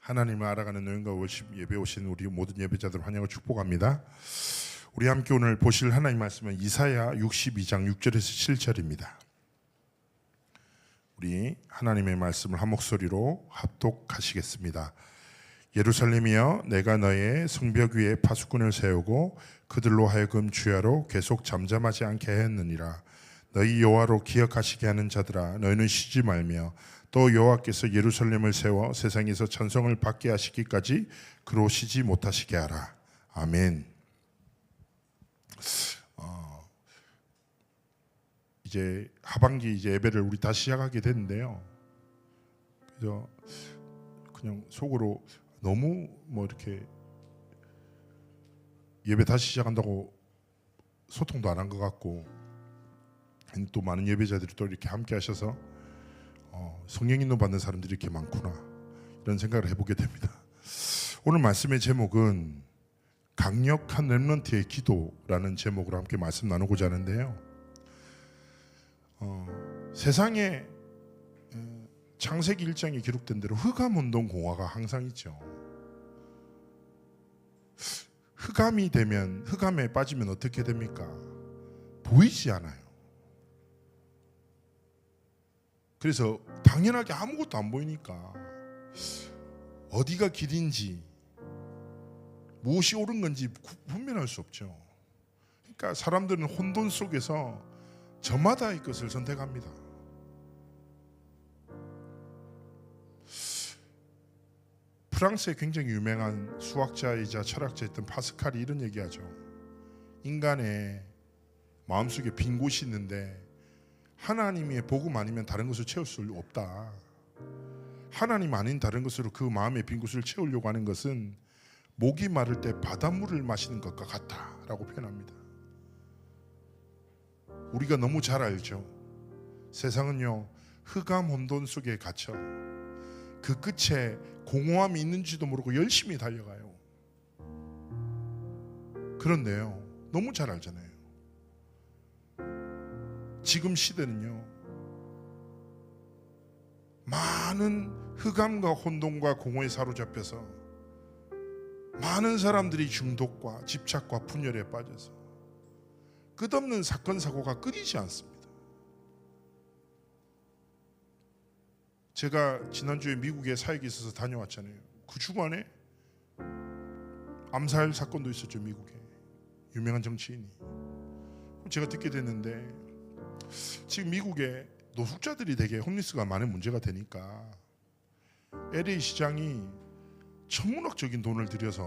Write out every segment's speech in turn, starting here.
하나님을 알아가는 노인과 월십 예배 오신 우리 모든 예배자들 환영을 축복합니다. 우리 함께 오늘 보실 하나님 말씀은 이사야 62장 6절에서 7절입니다. 우리 하나님의 말씀을 한 목소리로 합독하시겠습니다. 예루살렘이여, 내가 너의 성벽 위에 파수꾼을 세우고 그들로 하여금 주야로 계속 잠잠하지 않게 했느니라. 너희 여호와로 기억하시게 하는 자들아, 너희는 쉬지 말며 또 여호와께서 예루살렘을 세워 세상에서 찬송을 받게 하시기까지 그로 쉬지 못하시게 하라. 아멘. 이제 하반기 예배를 우리 다시 시작하게 됐는데요. 그래서 그냥 속으로 너무 이렇게 예배 다시 시작한다고 소통도 안 한 것 같고, 또 많은 예배자들이 또 이렇게 함께 하셔서 성령 인도 받는 사람들이 이렇게 많구나, 이런 생각을 해보게 됩니다. 오늘 말씀의 제목은 강력한 렘넌트의 기도라는 제목으로 함께 말씀 나누고자 하는데요. 세상에 창세기 1장에 기록된 대로 흑암운동 공화가 항상 있죠. 흑암에 빠지면 어떻게 됩니까? 보이지 않아요. 그래서 당연하게 아무것도 안 보이니까 어디가 길인지 무엇이 옳은 건지 분별할 수 없죠. 그러니까 사람들은 혼돈 속에서 저마다의 것을 선택합니다. 프랑스의 굉장히 유명한 수학자이자 철학자였던 파스칼이 이런 얘기하죠. 인간의 마음속에 빈 곳이 있는데 하나님의 복음 아니면 다른 것을 채울 수 없다. 하나님 아닌 다른 것으로 그 마음의 빈 곳을 채우려고 하는 것은 목이 마를 때 바닷물을 마시는 것과 같다라고 표현합니다. 우리가 너무 잘 알죠. 세상은요, 흑암 혼돈 속에 갇혀 그 끝에 공허함이 있는지도 모르고 열심히 달려가요. 그런데요, 너무 잘 알잖아요. 지금 시대는요, 많은 흑암과 혼돈과 공허에 사로잡혀서 많은 사람들이 중독과 집착과 분열에 빠져서 끝없는 사건 사고가 끊이지 않습니다. 제가 지난주에 미국에 사역이 있어서 다녀왔잖아요. 그 주간에 암살 사건도 있었죠. 미국에 유명한 정치인이. 제가 듣게 됐는데, 지금 미국에 노숙자들이 되게 홈리스가 많은 문제가 되니까 LA 시장이 천문학적인 돈을 들여서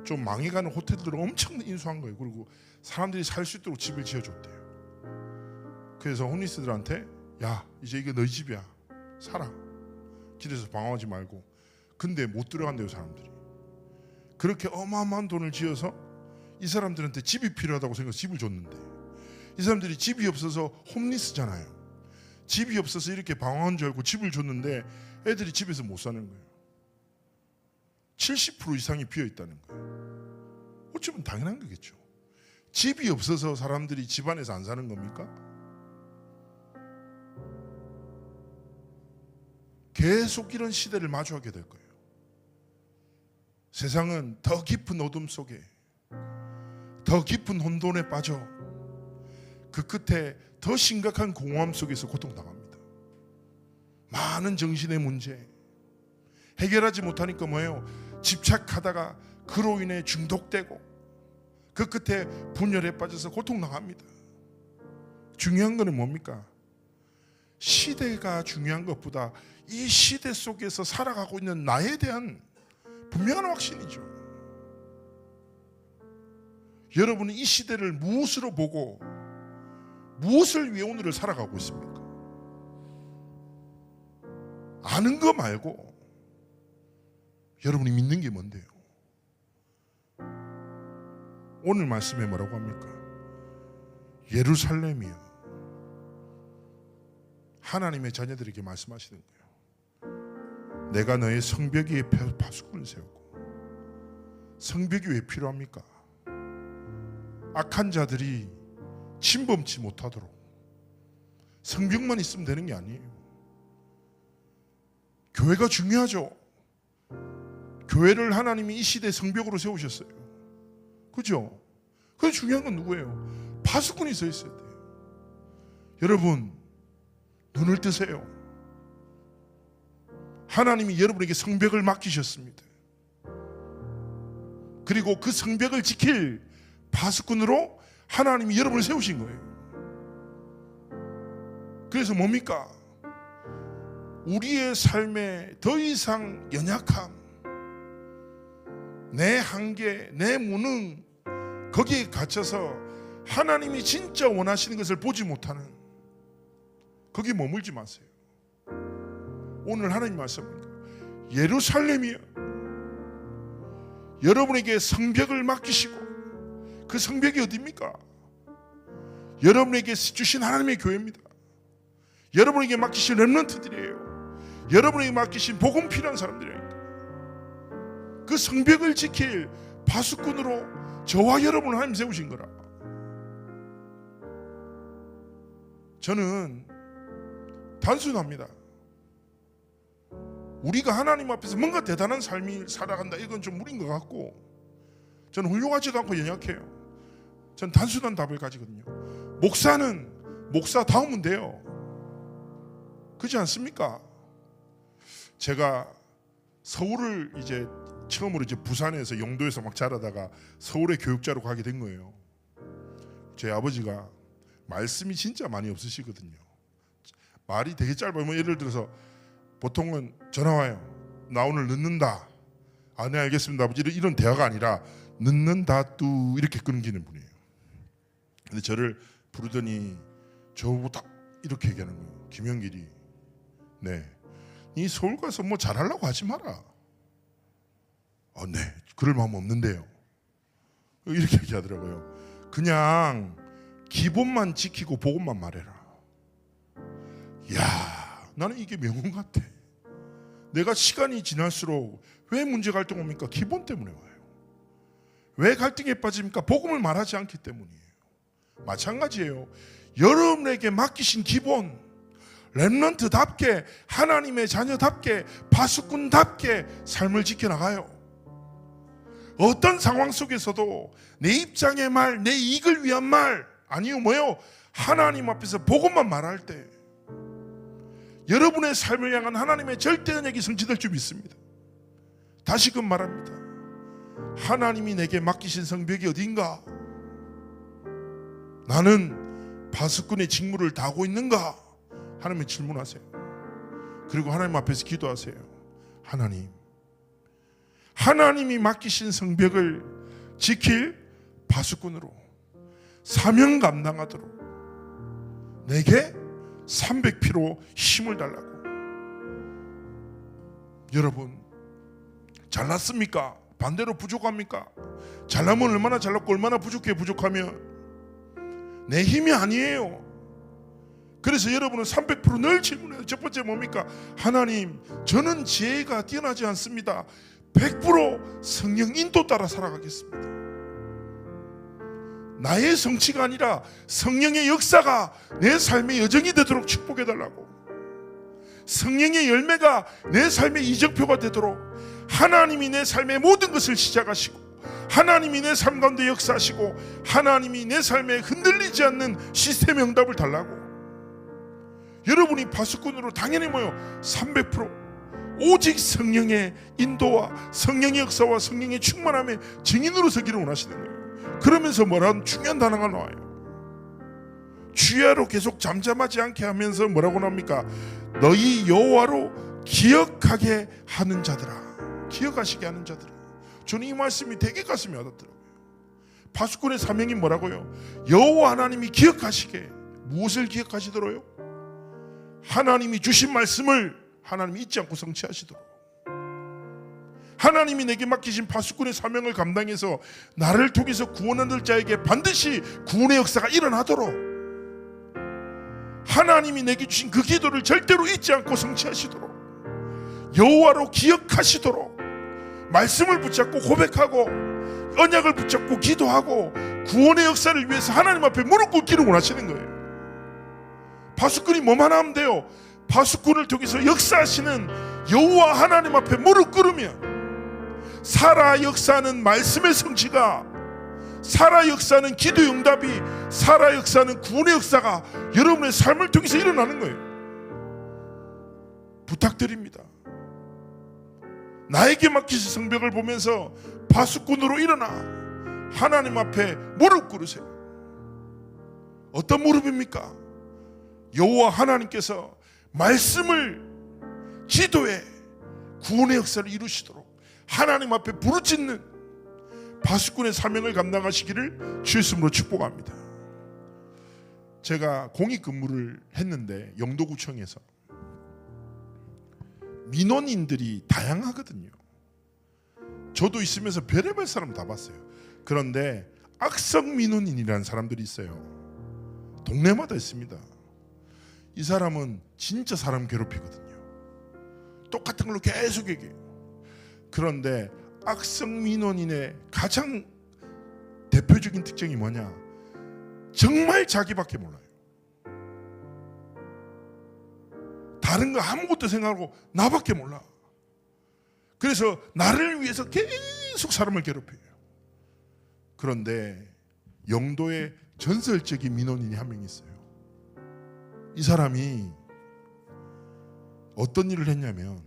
좀 망해가는 호텔들을 엄청 인수한 거예요. 그리고 사람들이 살 수 있도록 집을 지어줬대요. 그래서 홈리스들한테, 야, 이제 이게 너희 집이야, 살아, 길에서 방황하지 말고. 근데 못 들어간대요, 사람들이. 그렇게 어마어마한 돈을 지어서 이 사람들한테 집이 필요하다고 생각해서 집을 줬는데, 이 사람들이 집이 없어서 홈리스잖아요. 집이 없어서 이렇게 방황한 줄 알고 집을 줬는데 애들이 집에서 못 사는 거예요. 70% 이상이 비어 있다는 거예요. 어쩌면 당연한 거겠죠. 집이 없어서 사람들이 집 안에서 안 사는 겁니까? 계속 이런 시대를 마주하게 될 거예요. 세상은 더 깊은 어둠 속에, 더 깊은 혼돈에 빠져 그 끝에 더 심각한 공허함 속에서 고통당합니다. 많은 정신의 문제 해결하지 못하니까 뭐예요? 집착하다가 그로 인해 중독되고 그 끝에 분열에 빠져서 고통당합니다. 중요한 거는 뭡니까? 시대가 중요한 것보다 이 시대 속에서 살아가고 있는 나에 대한 분명한 확신이죠. 여러분은 이 시대를 무엇으로 보고 무엇을 위해 오늘을 살아가고 있습니까? 아는 거 말고 여러분이 믿는 게 뭔데요? 오늘 말씀에 뭐라고 합니까? 예루살렘이요, 하나님의 자녀들에게 말씀하시는 거예요. 내가 너의 성벽 위에 파수꾼을 세우고. 성벽이 왜 필요합니까? 악한 자들이 침범치 못하도록. 성벽만 있으면 되는 게 아니에요. 교회가 중요하죠. 교회를 하나님이 이 시대 성벽으로 세우셨어요. 그죠? 그래서 중요한 건 누구예요? 파수꾼이 서 있어야 돼요. 여러분, 눈을 뜨세요. 하나님이 여러분에게 성벽을 맡기셨습니다. 그리고 그 성벽을 지킬 파수꾼으로 하나님이 여러분을 세우신 거예요. 그래서 뭡니까? 우리의 삶에 더 이상 연약함, 내 한계, 내 무능, 거기에 갇혀서 하나님이 진짜 원하시는 것을 보지 못하는, 거기에 머물지 마세요. 오늘 하나님 말씀입니다. 예루살렘이여, 여러분에게 성벽을 맡기시고, 그 성벽이 어디입니까? 여러분에게 주신 하나님의 교회입니다. 여러분에게 맡기신 렘넌트들이에요. 여러분에게 맡기신 복음 필요한 사람들이에요. 그 성벽을 지킬 파수꾼으로 저와 여러분을 하나님 세우신 거라. 저는 단순합니다. 우리가 하나님 앞에서 뭔가 대단한 삶을 살아간다, 이건 좀 무리인 것 같고, 저는 훌륭하지도 않고 연약해요. 저는 단순한 답을 가지거든요. 목사는 목사다우면 돼요. 그렇지 않습니까? 제가 서울을 이제 처음으로 이제 부산에서 영도에서 막 자라다가 서울의 교육자로 가게 된 거예요. 제 아버지가 말씀이 진짜 많이 없으시거든요. 말이 되게 짧아요. 뭐 예를 들어서 보통은 전화 와요. 나 오늘 늦는다. 아, 네 알겠습니다 아버지. 이런 대화가 아니라 늦는다 뚜 이렇게 끊기는 분이에요. 근데 저를 부르더니 저보고 딱 이렇게 얘기하는 거예요. 김영길이, 네, 이 서울 가서 뭐 잘하려고 하지 마라. 네, 그럴 마음 없는데요. 이렇게 얘기하더라고요. 그냥 기본만 지키고 복음만 말해라. 야, 나는 이게 명언 같아. 내가 시간이 지날수록 왜 문제 갈등 옵니까? 기본 때문에 와요. 왜 갈등에 빠집니까? 복음을 말하지 않기 때문이에요. 마찬가지예요. 여러분에게 맡기신 기본, 렘넌트답게, 하나님의 자녀답게, 파수꾼답게 삶을 지켜나가요. 어떤 상황 속에서도 내 입장의 말, 내 이익을 위한 말, 아니요 뭐요? 하나님 앞에서 복음만 말할 때 여러분의 삶을 향한 하나님의 절대 은혜가 성취될 줄 믿습니다. 다시금 말합니다. 하나님이 내게 맡기신 성벽이 어딘가? 나는 파수꾼의 직무를 다하고 있는가? 하나님의 질문하세요. 그리고 하나님 앞에서 기도하세요. 하나님이 맡기신 성벽을 지킬 파수꾼으로 사명 감당하도록 내게 300피로 힘을 달라고. 여러분, 잘났습니까? 반대로 부족합니까? 잘나면 얼마나 잘났고 얼마나 부족하면 내 힘이 아니에요. 그래서 여러분은 300% 늘 질문해요. 첫 번째 뭡니까? 하나님, 저는 지혜가 뛰어나지 않습니다. 100% 성령 인도 따라 살아가겠습니다. 나의 성취가 아니라 성령의 역사가 내 삶의 여정이 되도록 축복해달라고. 성령의 열매가 내 삶의 이정표가 되도록 하나님이 내 삶의 모든 것을 시작하시고, 하나님이 내 삶 가운데 역사하시고, 하나님이 내 삶에 흔들리지 않는 시스템 응답을 달라고. 여러분이 파수꾼으로 당연히 300% 오직 성령의 인도와 성령의 역사와 성령의 충만함의 증인으로 서기를 원하시는 거예요. 그러면서 뭐라는 중요한 단어가 나와요. 주야로 계속 잠잠하지 않게 하면서 뭐라고 나옵니까? 너희 여호와로 기억하게 하는 자들아. 기억하시게 하는 자들아. 저는 이 말씀이 되게 가슴에 와닿더라고요. 파수꾼의 사명이 뭐라고요? 여호와 하나님이 기억하시게. 무엇을 기억하시더라고요? 하나님이 주신 말씀을 하나님이 잊지 않고 성취하시도록. 하나님이 내게 맡기신 파수꾼의 사명을 감당해서 나를 통해서 구원받을 자에게 반드시 구원의 역사가 일어나도록 하나님이 내게 주신 그 기도를 절대로 잊지 않고 성취하시도록, 여호와로 기억하시도록 말씀을 붙잡고 고백하고 언약을 붙잡고 기도하고 구원의 역사를 위해서 하나님 앞에 무릎 꿇기를 원하시는 거예요. 파수꾼이 뭐만 하면 돼요? 파수꾼을 통해서 역사하시는 여호와 하나님 앞에 무릎 꿇으면 살아 역사하는 말씀의 성취가, 살아 역사하는 기도 응답이, 살아 역사하는 구원의 역사가 여러분의 삶을 통해서 일어나는 거예요. 부탁드립니다. 나에게 맡기신 성벽을 보면서 파수꾼으로 일어나 하나님 앞에 무릎 꿇으세요. 어떤 무릎입니까? 여호와 하나님께서 말씀을 기도에 구원의 역사를 이루시도록 하나님 앞에 부르짖는 파수꾼의 사명을 감당하시기를 주의 이름으로 축복합니다. 제가 공익 근무를 했는데 영도구청에서 민원인들이 다양하거든요. 저도 있으면서 별의별 사람 다 봤어요. 그런데 악성 민원인이라는 사람들이 있어요. 동네마다 있습니다. 이 사람은 진짜 사람 괴롭히거든요. 똑같은 걸로 계속 얘기해요. 그런데 악성 민원인의 가장 대표적인 특징이 뭐냐? 정말 자기밖에 몰라요. 다른 거 아무것도 생각하고 나밖에 몰라. 그래서 나를 위해서 계속 사람을 괴롭혀요. 그런데 영도에 전설적인 민원인이 한 명 있어요. 이 사람이 어떤 일을 했냐면,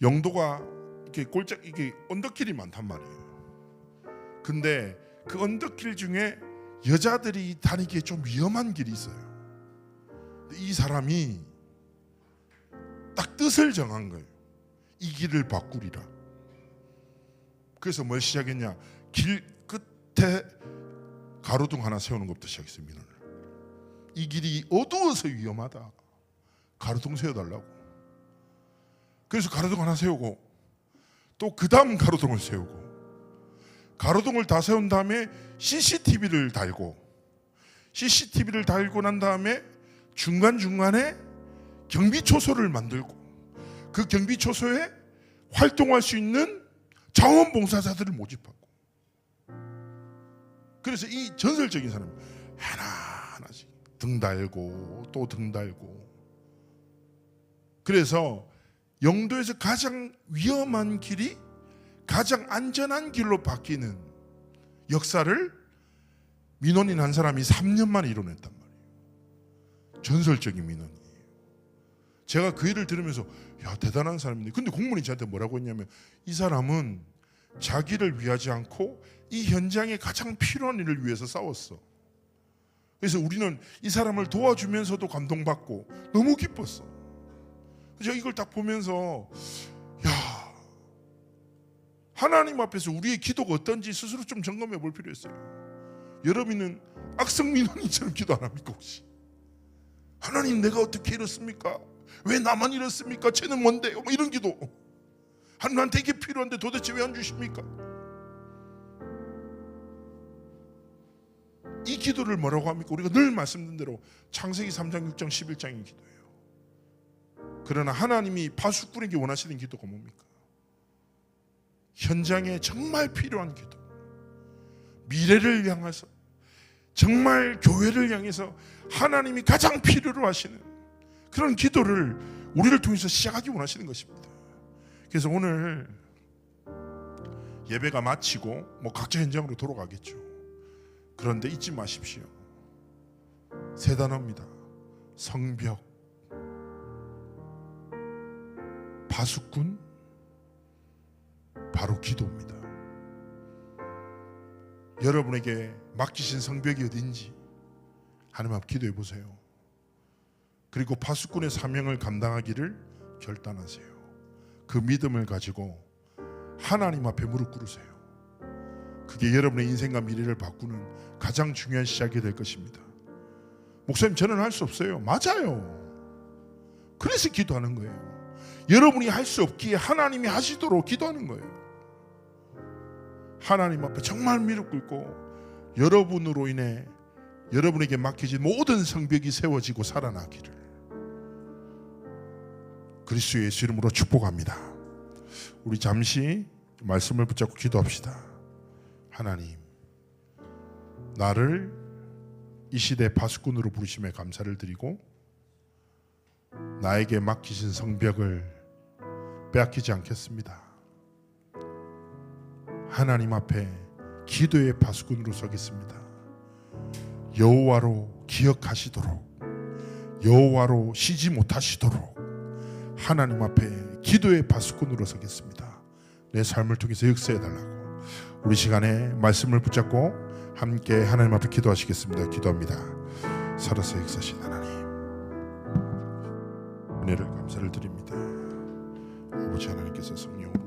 영도가 이렇게 골짝 이게 언덕길이 많단 말이에요. 근데 그 언덕길 중에 여자들이 다니기에 좀 위험한 길이 있어요. 이 사람이 딱 뜻을 정한 거예요. 이 길을 바꾸리라. 그래서 뭘 시작했냐? 길 끝에 가로등 하나 세우는 것부터 시작했어요. 민원을. 이 길이 어두워서 위험하다. 가로등 세워달라고. 그래서 가로등 하나 세우고 또 그 다음 가로등을 세우고, 가로등을 다 세운 다음에 CCTV를 달고, CCTV를 달고 난 다음에 중간중간에 경비초소를 만들고, 그 경비초소에 활동할 수 있는 자원봉사자들을 모집하고, 그래서 이 전설적인 사람 하나하나씩 등 달고 또 등 달고, 그래서 영도에서 가장 위험한 길이 가장 안전한 길로 바뀌는 역사를 민원인 한 사람이 3년 만에 이뤄냈단 말이에요. 전설적인 민원이에요. 제가 그 일을 들으면서 야, 대단한 사람인데, 근데 공무원이 저한테 뭐라고 했냐면, 이 사람은 자기를 위하지 않고 이 현장에 가장 필요한 일을 위해서 싸웠어. 그래서 우리는 이 사람을 도와주면서도 감동받고 너무 기뻤어. 제가 이걸 딱 보면서 야, 하나님 앞에서 우리의 기도가 어떤지 스스로 좀 점검해 볼 필요 있어요. 여러분은 악성 민원인처럼 기도 안 합니까 혹시? 하나님, 내가 어떻게 이렇습니까? 왜 나만 이렇습니까? 쟤는 뭔데요? 뭐 이런 기도. 하나님한테 이게 필요한데 도대체 왜 안 주십니까? 이 기도를 뭐라고 합니까? 우리가 늘 말씀드린 대로 창세기 3장, 6장, 11장의 기도예요. 그러나 하나님이 파수꾼에게 원하시는 기도가 뭡니까? 현장에 정말 필요한 기도, 미래를 향해서, 정말 교회를 향해서 하나님이 가장 필요로 하시는 그런 기도를 우리를 통해서 시작하기 원하시는 것입니다. 그래서 오늘 예배가 마치고 각자 현장으로 돌아가겠죠. 그런데 잊지 마십시오. 세 단어입니다. 성벽, 파수꾼, 바로 기도입니다. 여러분에게 맡기신 성벽이 어딘지 하나님 앞 기도해 보세요. 그리고 파수꾼의 사명을 감당하기를 결단하세요. 그 믿음을 가지고 하나님 앞에 무릎 꿇으세요. 그게 여러분의 인생과 미래를 바꾸는 가장 중요한 시작이 될 것입니다. 목사님, 저는 할 수 없어요. 맞아요. 그래서 기도하는 거예요. 여러분이 할 수 없기에 하나님이 하시도록 기도하는 거예요. 하나님 앞에 정말 무릎 꿇고 여러분으로 인해 여러분에게 맡겨진 모든 성벽이 세워지고 살아나기를 그리스도 예수 이름으로 축복합니다. 우리 잠시 말씀을 붙잡고 기도합시다. 하나님, 나를 이 시대 파수꾼으로 부르심에 감사를 드리고 나에게 맡기신 성벽을 빼앗기지 않겠습니다. 하나님 앞에 기도의 파수꾼으로 서겠습니다. 여호와로 기억하시도록, 여호와로 쉬지 못하시도록 하나님 앞에 기도의 파수꾼으로 서겠습니다. 내 삶을 통해서 역사해달라고. 우리 시간에 말씀을 붙잡고 함께 하나님 앞에 기도하시겠습니다. 기도합니다. 살아서 역사하신 하나님, 은혜를 감사를 드립니다. 아버지 하나님께서 성령으로